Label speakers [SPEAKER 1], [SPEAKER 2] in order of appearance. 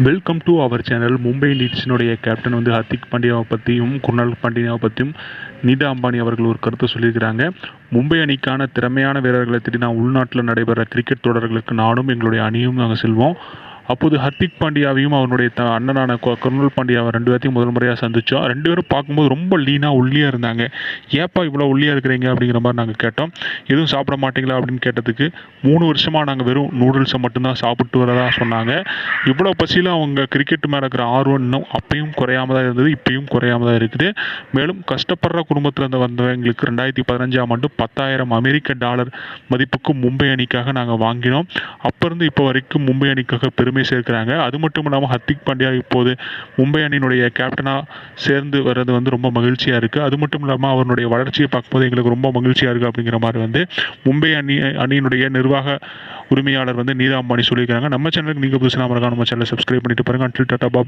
[SPEAKER 1] Welcome to our channel. Mumbai இந்தியன்ஸினுடைய captain வந்து ஹர்திக் பாண்டியாவை பற்றியும் குர்னால் பாண்டியாவை பற்றியும் நீதா அம்பானி அவர்கள் ஒரு கருத்தை சொல்லியிருக்கிறாங்க. மும்பை அணிக்கான திறமையான வீரர்களை தேடி நான் உள்நாட்டில் நடைபெற கிரிக்கெட் தொடர்களுக்கு நானும் எங்களுடைய அணியும் நாங்கள் செல்வோம். அப்போது ஹர்திக் பாண்டியாவையும் அவனுடைய அண்ணனான குர்னால் பாண்டியாவை 2 பேர்த்தையும் முதல் முறையாக சந்தித்தோம். 2 பேரும் பார்க்கும்போது ரொம்ப லீனாக ஒல்லியாக இருந்தாங்க. ஏப்பா இவ்வளோ ஒல்லியாக இருக்கிறீங்க அப்படிங்கிற மாதிரி நாங்கள் கேட்டோம். எதுவும் சாப்பிட மாட்டீங்களா அப்படின்னு கேட்டதுக்கு 3 வருஷமாக நாங்கள் வெறும் நூடுல்ஸை மட்டும்தான் சாப்பிட்டு வரதா சொன்னாங்க. இவ்வளோ பசியில் அவங்க கிரிக்கெட் மேலே இருக்கிற ஆர்வம் இன்னும் அப்பயும் குறையாம தான் இருந்தது, இப்பயும் குறையாம தான் இருக்குது. மேலும் கஷ்டப்படுற குடும்பத்தில் வந்தவங்களுக்கு 2015ஆம் ஆண்டு $10,000 மதிப்புக்கு மும்பை அணிக்காக நாங்கள் வாங்கினோம். அப்போ இருந்து இப்போ வரைக்கும் மும்பை அணிக்காக பெருமை சேர்க்கிறாங்க. அது மட்டும் இல்லாமல் ஹர்திக் பாண்டியா இப்போது மும்பை அணியினுடைய கேப்டனாக சேர்ந்து வர்றது வந்து ரொம்ப மகிழ்ச்சியாக இருக்குது. அது மட்டும் இல்லாமல் அவருடைய வளர்ச்சியை பார்க்கும்போது எங்களுக்கு ரொம்ப மகிழ்ச்சியாக இருக்குது அப்படிங்கிற மாதிரி வந்து மும்பை அணியினுடைய நிர்வாக உரிமையாளர் வந்து நீதா அம்பானி சொல்லியிருக்காங்க. நம்ம சேனலுக்கு நீங்கள் புதுசாக நம்ம சேனலை சப்ஸ்கிரைப் பண்ணிட்டு பாருங்கள். அன்டில் டாடா பாபா.